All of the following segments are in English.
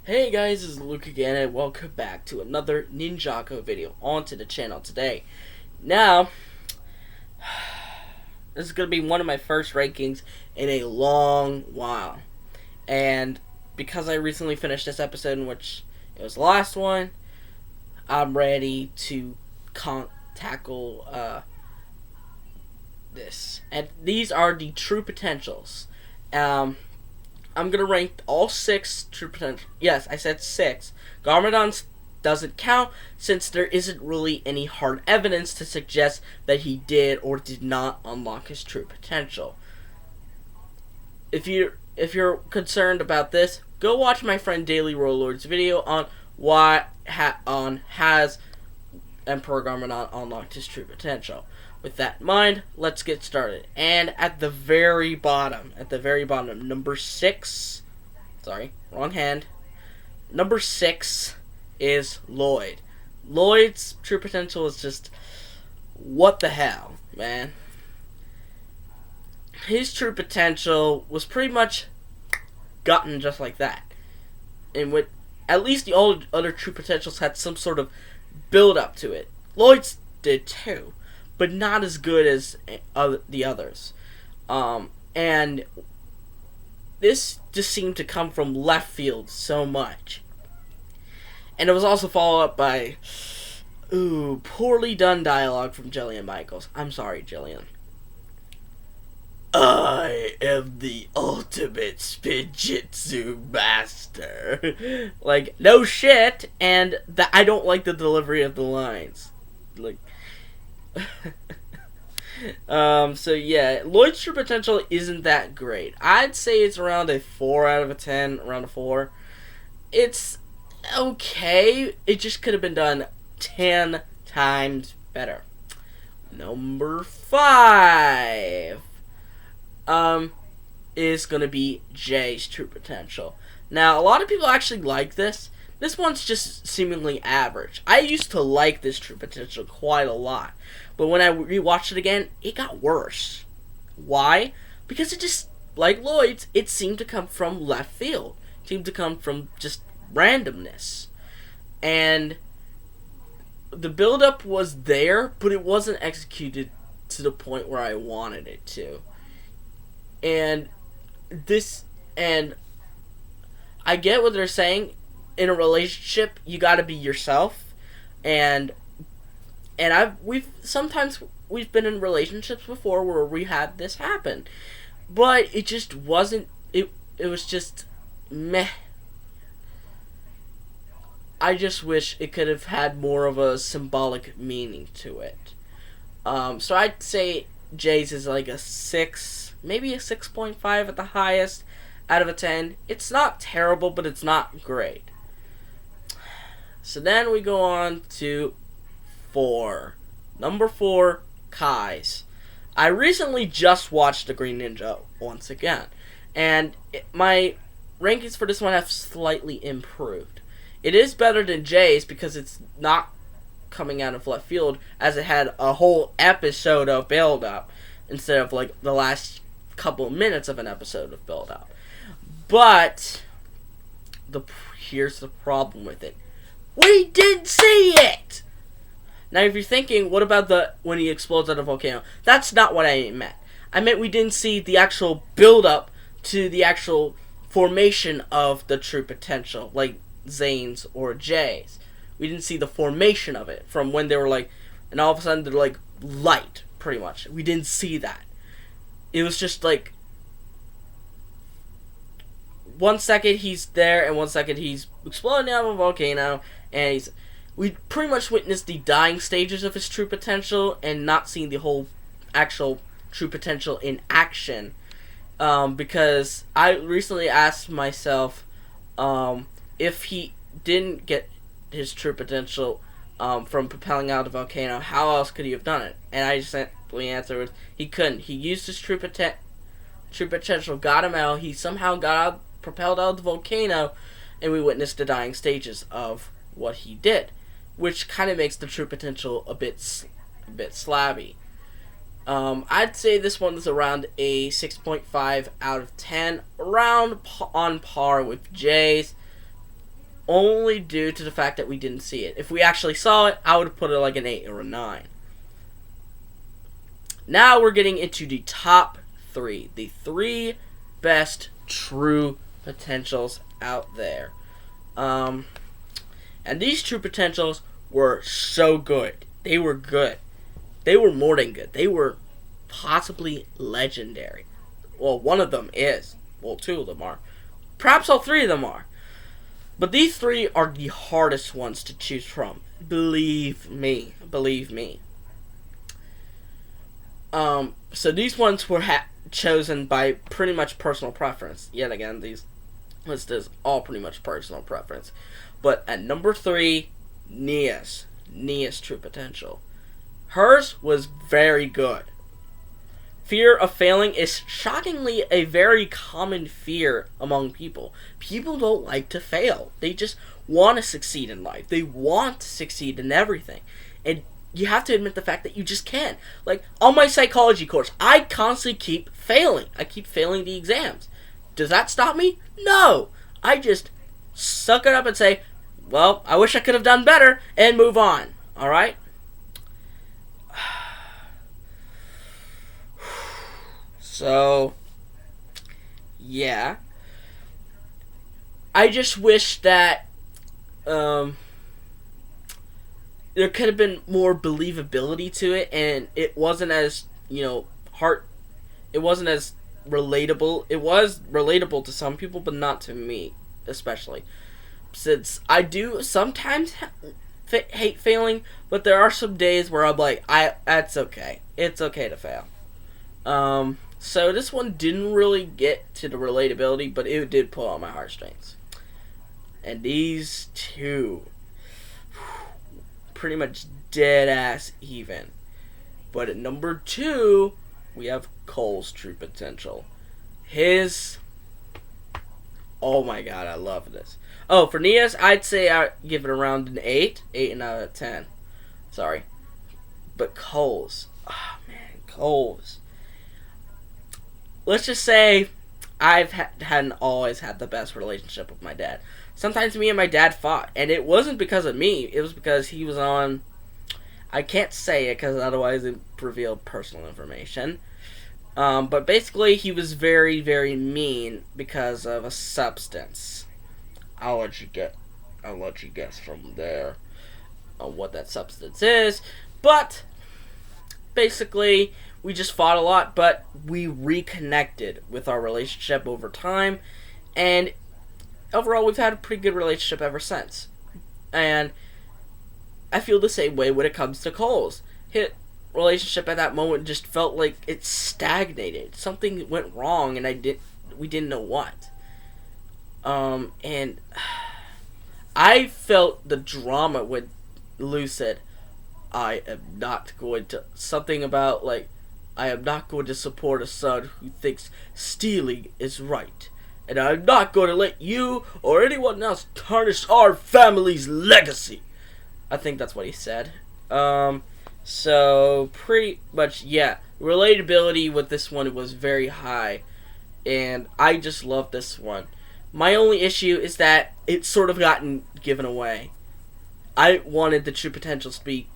Hey guys, this is Luke again, and welcome back to another Ninjago video onto the channel today. Now, this is going to be one of my first rankings in a long while. And because I recently finished this episode, in which it was the last one, I'm ready to tackle this. And these are the true potentials. I'm going to rank all 6 true potential. Yes, I said 6. Garmadon doesn't count since there isn't really any hard evidence to suggest that he did or did not unlock his true potential. If you're concerned about this, go watch my friend Daily Warlord's video on has Emperor Garmadon unlocked his true potential. With that in mind, let's get started. And at the very bottom, number 6, sorry, wrong hand, number 6 is Lloyd. Lloyd's true potential is just, what the hell, man. His true potential was pretty much gotten just like that. And with, at least the other true potentials had some sort of build up to it. Lloyd's did too, but not as good as the others. And this just seemed to come from left field so much. And it was also followed up by, poorly done dialogue from Jillian Michaels. I'm sorry, Jillian. I am the ultimate spinjitzu master. Like, no shit, and I don't like the delivery of the lines. Like, so yeah, Lloyd's true potential isn't that great. I'd say it's around a 4 out of a 10, around a 4. It's okay. It just could have been done 10 times better. Number 5 is gonna be Jay's true potential. Now, a lot of people actually like this. This one's just seemingly average. I used to like this true potential quite a lot, but when I rewatched it again, it got worse. Why? Because it just, like Lloyd's, it seemed to come from left field. It seemed to come from just randomness. And the build-up was there, but it wasn't executed to the point where I wanted it to. And I get what they're saying. In a relationship, you gotta be yourself, and we've been in relationships before where we had this happen, but it just wasn't. It was just meh. I just wish it could have had more of a symbolic meaning to it. So I'd say Jay's is like a 6, maybe a 6.5 at the highest out of a 10. It's not terrible, but it's not great. So then we go on to 4. Number 4, Kai's. I recently just watched The Green Ninja once again, and my rankings for this one have slightly improved. It is better than Jay's because it's not coming out of left field, as it had a whole episode of build-up instead of like the last couple of minutes of an episode of build-up. But here's the problem with it. We didn't see it! Now, if you're thinking, what about when he explodes out of a volcano? That's not what I meant. I meant we didn't see the actual build-up to the actual formation of the true potential, like Zane's or Jay's. We didn't see the formation of it from when they were like, and all of a sudden they're like light, pretty much. We didn't see that. It was just like, 1 second he's there, and 1 second he's exploding out of a volcano, and we pretty much witnessed the dying stages of his true potential, and not seeing the whole actual true potential in action. Because I recently asked myself, if he didn't get his true potential from propelling out of the volcano, how else could he have done it? And I just simply answered, he couldn't. He used his true potential, got him out, he somehow propelled out of the volcano, and we witnessed the dying stages of what he did, which kind of makes the true potential a bit slabby. I'd say this one is around a 6.5 out of 10, around on par with Jay's. only due to the fact that we didn't see it. If we actually saw it, I would have put it like an 8 or a 9. Now we're getting into the top 3. The 3 best true potentials out there. And these true potentials were so good. They were good. They were more than good. They were possibly legendary. Well, one of them is. Well, 2 of them are. Perhaps all 3 of them are. But these 3 are the hardest ones to choose from. Believe me. Believe me. So these ones were chosen by pretty much personal preference. Yet again, these list is all pretty much personal preference. But at number 3, Nia's true potential. Hers was very good. Fear of failing is shockingly a very common fear among people. People don't like to fail. They just want to succeed in life. They want to succeed in everything. And you have to admit the fact that you just can't. Like, on my psychology course, I constantly keep failing. I keep failing the exams. Does that stop me? No. I just suck it up and say, well, I wish I could have done better, and move on. Alright? So, yeah. I just wish that there could have been more believability to it, and it wasn't as, it wasn't as relatable. It was relatable to some people, but not to me, especially. Since I do sometimes hate failing, but there are some days where I'm like, that's okay. It's okay to fail. So this one didn't really get to the relatability, but it did pull on my heartstrings. And these 2, pretty much dead ass even. But at number 2, we have Cole's true potential. His, oh my god, I love this. Oh, for Nia's, I'd say I'd give it around an 8 out of 10. Sorry. But Cole's, oh man, Cole's. Let's just say I've hadn't always had the best relationship with my dad. Sometimes me and my dad fought, and it wasn't because of me. It was because he was on, I can't say it because otherwise it revealed personal information. But basically he was very, very mean because of a substance. I'll let you guess from there on what that substance is. But basically, we just fought a lot, but we reconnected with our relationship over time, and overall, we've had a pretty good relationship ever since. And I feel the same way when it comes to Cole's. His relationship at that moment just felt like it stagnated. Something went wrong, and we didn't know what. And I felt the drama when Lou said, I am not going to, something about like, I am not going to support a son who thinks stealing is right. And I'm not going to let you or anyone else tarnish our family's legacy. I think that's what he said. So, pretty much, yeah. Relatability with this one was very high. And I just love this one. My only issue is that it's sort of gotten given away. I wanted the true potentials to be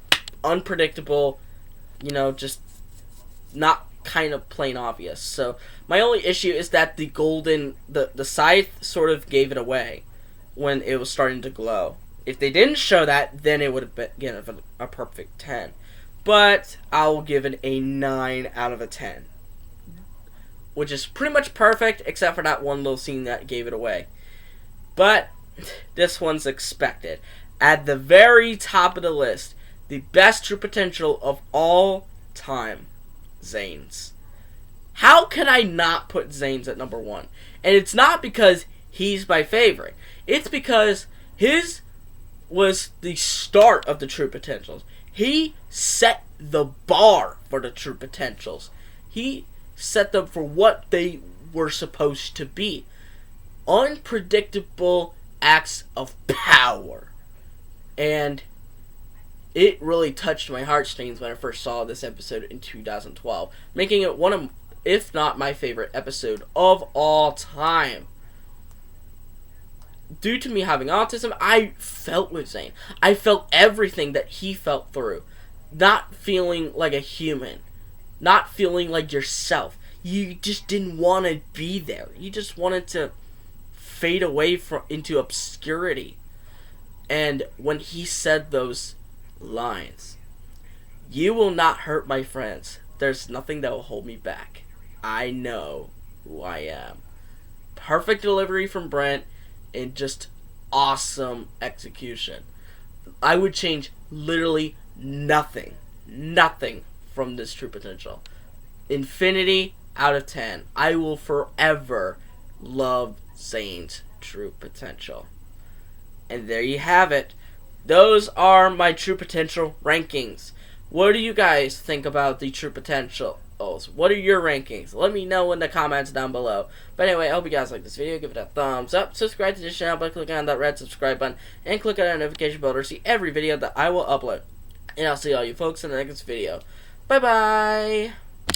unpredictable, just not kind of plain obvious. So my only issue is that the scythe sort of gave it away when it was starting to glow. If they didn't show that, then it would have been given a perfect 10. But I'll give it a 9 out of a 10. Which is pretty much perfect, except for that one little scene that gave it away. But this one's expected. At the very top of the list, the best true potential of all time, Zane's. How could I not put Zane's at number 1? And it's not because he's my favorite. It's because his was the start of the true potentials. He set the bar for the true potentials. He set them for what they were supposed to be. Unpredictable acts of power. And it really touched my heartstrings when I first saw this episode in 2012, making it one of, if not my favorite episode of all time. due to me having autism, I felt with Zane. I felt everything that he felt through. Not feeling like a human. Not feeling like yourself. You just didn't want to be there. You just wanted to fade away into obscurity. And when he said those lines, "You will not hurt my friends. There's nothing that will hold me back. I know who I am." Perfect delivery from Brent and just awesome execution. I would change literally nothing from this True Potential. Infinity out of 10. I will forever love Zane's True Potential. And there you have it. Those are my True Potential rankings. What do you guys think about the True Potentials? What are your rankings? Let me know in the comments down below. But anyway, I hope you guys like this video. Give it a thumbs up. Subscribe to this channel by clicking on that red subscribe button. And click on that notification bell to see every video that I will upload. And I'll see all you folks in the next video. Bye-bye.